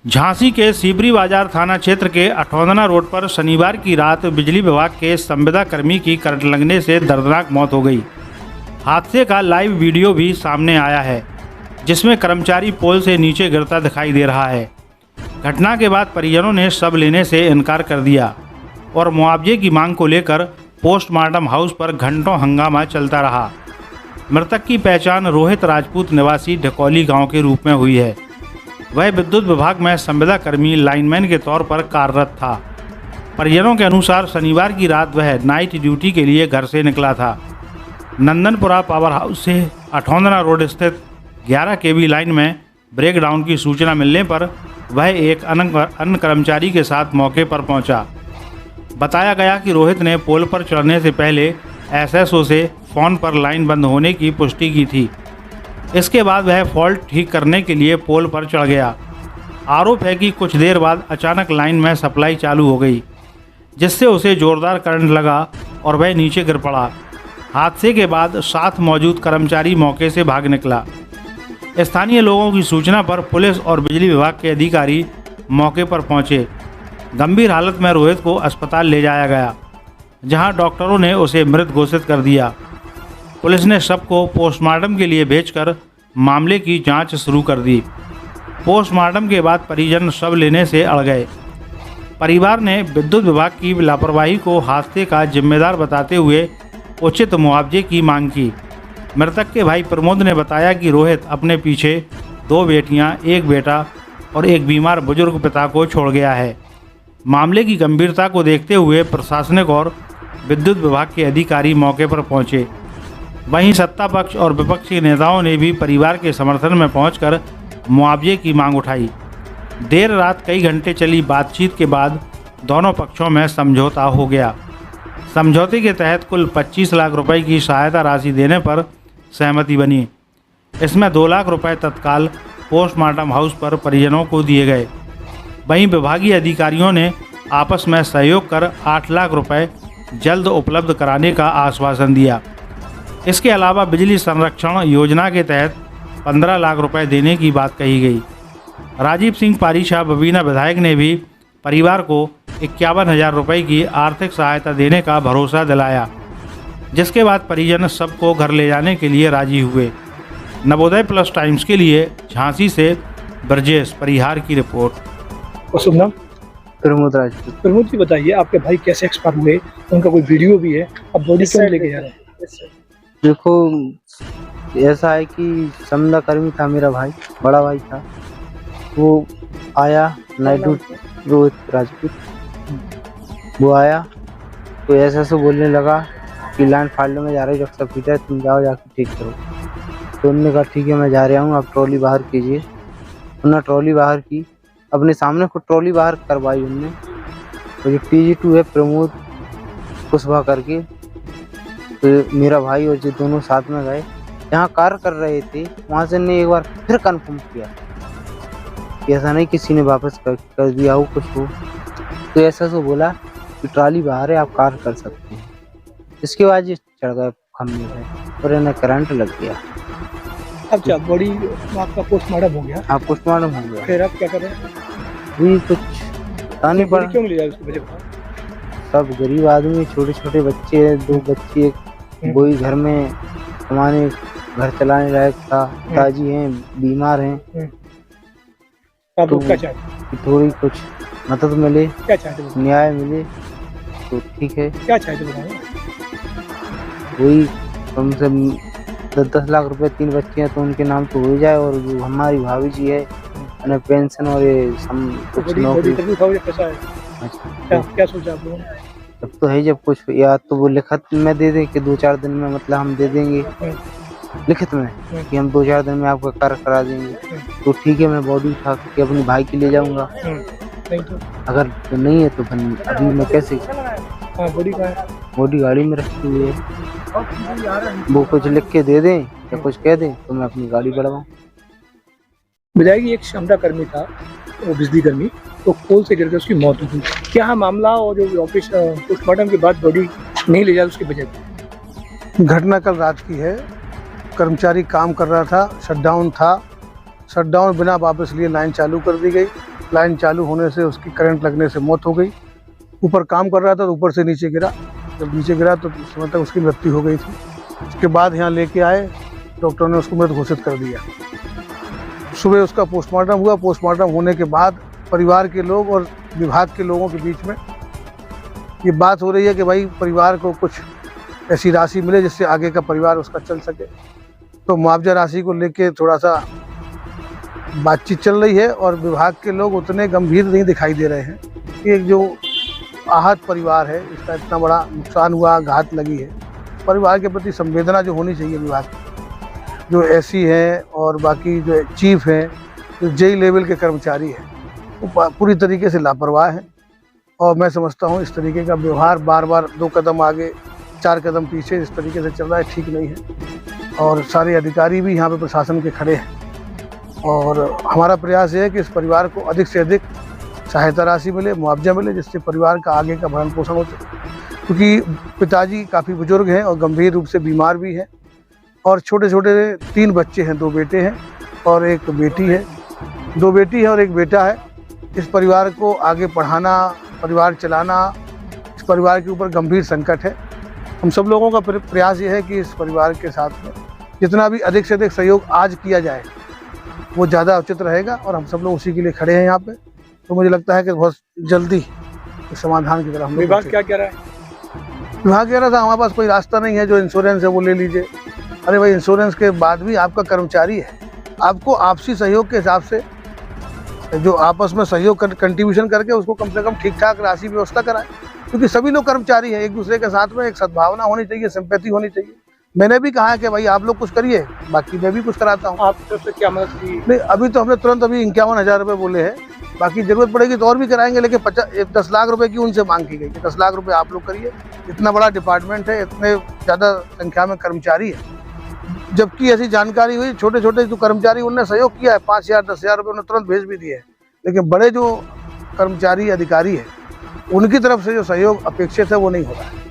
झांसी के सीबरी बाजार थाना क्षेत्र के अठौंदना रोड पर शनिवार की रात बिजली विभाग के संविदा कर्मी की करंट लगने से दर्दनाक मौत हो गई। हादसे का लाइव वीडियो भी सामने आया है, जिसमें कर्मचारी पोल से नीचे गिरता दिखाई दे रहा है। घटना के बाद परिजनों ने शव लेने से इनकार कर दिया और मुआवजे की मांग को लेकर पोस्टमार्टम हाउस पर घंटों हंगामा चलता रहा। मृतक की पहचान रोहित राजपूत निवासी ढकौली गांव के रूप में हुई है। वह विद्युत विभाग में संविदा कर्मी लाइनमैन के तौर पर कार्यरत था। परिजनों के अनुसार शनिवार की रात वह नाइट ड्यूटी के लिए घर से निकला था। नंदनपुरा पावर हाउस से अठौंदना रोड स्थित 11 केवी लाइन में ब्रेकडाउन की सूचना मिलने पर वह एक अन्य कर्मचारी के साथ मौके पर पहुंचा। बताया गया कि रोहित ने पोल पर चढ़ने से पहले एसएसओ से फ़ोन पर लाइन बंद होने की पुष्टि की थी। इसके बाद वह फॉल्ट ठीक करने के लिए पोल पर चढ़ गया। आरोप है कि कुछ देर बाद अचानक लाइन में सप्लाई चालू हो गई, जिससे उसे जोरदार करंट लगा और वह नीचे गिर पड़ा। हादसे के बाद साथ मौजूद कर्मचारी मौके से भाग निकला। स्थानीय लोगों की सूचना पर पुलिस और बिजली विभाग के अधिकारी मौके पर पहुंचे। गंभीर हालत में रोहित को अस्पताल ले जाया गया, जहां डॉक्टरों ने उसे मृत घोषित कर दिया। पुलिस ने शव को पोस्टमार्टम के लिए भेजकर मामले की जांच शुरू कर दी। पोस्टमार्टम के बाद परिजन शव लेने से अड़ गए। परिवार ने विद्युत विभाग की लापरवाही को हादसे का जिम्मेदार बताते हुए उचित मुआवजे की मांग की। मृतक के भाई प्रमोद ने बताया कि रोहित अपने पीछे 2 बेटियां, 1 बेटा और एक बीमार बुजुर्ग पिता को छोड़ गया है। मामले की गंभीरता को देखते हुए प्रशासनिक और विद्युत विभाग के अधिकारी मौके पर पहुंचे। वहीं सत्ता पक्ष और विपक्ष के नेताओं ने भी परिवार के समर्थन में पहुंचकर मुआवजे की मांग उठाई। देर रात कई घंटे चली बातचीत के बाद दोनों पक्षों में समझौता हो गया। समझौते के तहत कुल 25 लाख रुपए की सहायता राशि देने पर सहमति बनी। इसमें 2 लाख रुपए तत्काल पोस्टमार्टम हाउस पर परिजनों को दिए गए। वहीं विभागीय अधिकारियों ने आपस में सहयोग कर 8 लाख रुपए जल्द उपलब्ध कराने का आश्वासन दिया। इसके अलावा बिजली संरक्षण योजना के तहत 15 लाख रुपए देने की बात कही गई। राजीव सिंह पारीशाह बबीना विधायक ने भी परिवार को 51,000 रुपये की आर्थिक सहायता देने का भरोसा दिलाया, जिसके बाद परिजन सबको घर ले जाने के लिए राजी हुए। नवोदय प्लस टाइम्स के लिए झांसी से ब्रजेश परिहार की रिपोर्ट। शुभ नाम? प्रमोद राजपूत। प्रमोद जी, बताइए आपके भाई कैसे एक्सपायर हुए? उनका कोई वीडियो भी है, अब बॉडी क्यों लेके जा रहे हैं? देखो, ऐसा है कि संविदा कर्मी था मेरा भाई, बड़ा भाई था। वो आया नाइट ड्यूटी, रोहित राजपूत, वो आया तो ऐसा बोलने लगा कि लाइन फाल्ट में जा रही, रक्षा पीटा है, तुम जाओ जाके ठीक करो। तो उन्होंने कहा ठीक है मैं जा रहा हूँ, आप ट्रॉली बाहर कीजिए। उन्होंने ट्रॉली बाहर की, अपने सामने को ट्रॉली बाहर करवाई उनने। तो जो TG2 है प्रमोद कुशवाहा करके, तो मेरा भाई और जो दोनों साथ में गए, जहाँ कार्य कर रहे थे वहाँ से ने एक बार फिर कंफर्म किया कि ऐसा नहीं किसी ने वापस कर दिया हो कुछ हो। तो ऐसा तो बोला कि ट्रॉली बाहर है, आप कार्य कर सकते हैं। इसके बाद ये चढ़ गए खम्भे पे और इन्हें करंट लग गया। अब क्या बॉडी आपका पोस्टमार्टम हो गया? हाँ, पोस्टमार्टम हो गया। फिर आप क्या कर रहे हैं? भी कुछ पता नहीं पड़ा। क्यों मिली उसको? मुझे सब गरीब आदमी, छोटे छोटे बच्चे हैं, 2 बच्चे, कोई घर में हमारे घर चलाने लायक था, पिताजी हैं, बीमार हैं। आप लोग क्या चाहते? थोड़ी कुछ मदद मिले, क्या चाहते? न्याय मिले तो ठीक है। क्या चाहते बताओ? वही कम से 10 लाख रुपए, 3 बच्चे हैं तो उनके नाम तो हो जाए, और जो हमारी भाभी जी है उन्हें पेंशन और ये कुछ नौकरी। क्या सोचा आप लोगों ने? अब तो है, जब कुछ या तो वो लिखित में दे दें कि 2-4 दिन में, मतलब हम दे देंगे लिखित में कि हम 2-4 दिन में आपका कार्य करा देंगे, तो ठीक है मैं बॉडी उठा के अपने भाई के ले जाऊंगा। नहीं तो अगर तो नहीं है तो अभी मैं कैसे? बॉडी का है, बॉडी गाड़ी में रखी हुई है, वो कुछ लिख के दे दें या कुछ कह दें तो मैं अपनी गाड़ी बढ़वाऊँ। विधायक एक क्षमता कर्मी था, वो बिजली कर्मी, तो पोल से गिर के उसकी मौत हुई। क्या है मामला? और जो ऑपरेशन पोस्टमार्टम के बाद बॉडी नहीं ले जा उसकी वजह? घटना कल रात की है। कर्मचारी काम कर रहा था, शटडाउन था। शटडाउन बिना वापस लिए लाइन चालू कर दी गई। लाइन चालू होने से उसकी करंट लगने से मौत हो गई। ऊपर काम कर रहा था तो ऊपर से नीचे गिरा, जब नीचे गिरा तो उस समय तक उसकी मृत्यु हो गई थी। उसके बाद यहाँ लेके आए, डॉक्टर ने उसको मृत घोषित कर दिया। सुबह उसका पोस्टमार्टम हुआ। पोस्टमार्टम होने के बाद परिवार के लोग और विभाग के लोगों के बीच में ये बात हो रही है कि भाई परिवार को कुछ ऐसी राशि मिले जिससे आगे का परिवार उसका चल सके। तो मुआवजा राशि को लेके थोड़ा सा बातचीत चल रही है और विभाग के लोग उतने गंभीर नहीं दिखाई दे रहे हैं कि एक जो आहत परिवार है, इसका इतना बड़ा नुकसान हुआ, घात लगी है, परिवार के प्रति संवेदना जो होनी चाहिए विभाग की, जो एससी हैं और बाकी जो चीफ हैं, जो जेई लेवल के कर्मचारी हैं, वो पूरी तरीके से लापरवाह हैं। और मैं समझता हूँ इस तरीके का व्यवहार बार बार 2 कदम आगे 4 कदम पीछे इस तरीके से चल रहा है, ठीक नहीं है। और सारे अधिकारी भी यहाँ पे प्रशासन के खड़े हैं और हमारा प्रयास ये है कि इस परिवार को अधिक से अधिक सहायता राशि मिले, मुआवजा मिले, जिससे परिवार का आगे का भरण पोषण हो सके। क्योंकि पिताजी काफ़ी बुजुर्ग हैं और गंभीर रूप से बीमार भी हैं और छोटे छोटे 3 बच्चे हैं, 2 बेटे हैं और एक बेटी है। 2 बेटी है और एक बेटा है। इस परिवार को आगे पढ़ाना, परिवार चलाना, इस परिवार के ऊपर गंभीर संकट है। हम सब लोगों का प्रयास ये है कि इस परिवार के साथ में जितना भी अधिक से अधिक सहयोग आज किया जाए वो ज़्यादा उचित रहेगा और हम सब लोग उसी के लिए खड़े हैं यहाँ पे। तो मुझे लगता है कि बहुत जल्दी इस समाधान की तरफ हम लोग विभाग क्या कह रहा है? विभाग कह रहा था हमारे पास कोई रास्ता नहीं है, जो इंश्योरेंस है वो ले लीजिए। अरे भाई, इंश्योरेंस के बाद भी आपका कर्मचारी है, आपको आपसी सहयोग के हिसाब से जो आपस में सहयोग कंट्रीब्यूशन करके उसको कम से कम ठीक ठाक राशि व्यवस्था कराएं। क्योंकि सभी लोग कर्मचारी हैं, एक दूसरे के साथ में एक सद्भावना होनी चाहिए, सिंपैथी होनी चाहिए। मैंने भी कहा है कि भाई आप लोग कुछ करिए, बाकी मैं भी कुछ कराता हूँ। आप तरफ से क्या मदद की? नहीं, अभी तो हमने तुरंत 51,000 रुपये बोले हैं, बाकी जरूरत पड़ेगी तो और भी कराएंगे, लेकिन 10 लाख रुपए की उनसे मांग की गई कि 10 लाख रुपए आप लोग करिए। इतना बड़ा डिपार्टमेंट है, इतने ज़्यादा संख्या में कर्मचारी है, जबकि ऐसी जानकारी हुई छोटे छोटे जो कर्मचारी उनने सहयोग किया है, 5,000 10,000 रुपये उन्हें तुरंत भेज भी दिए हैं। लेकिन बड़े जो कर्मचारी अधिकारी है उनकी तरफ से जो सहयोग अपेक्षित है वो नहीं हो रहा है।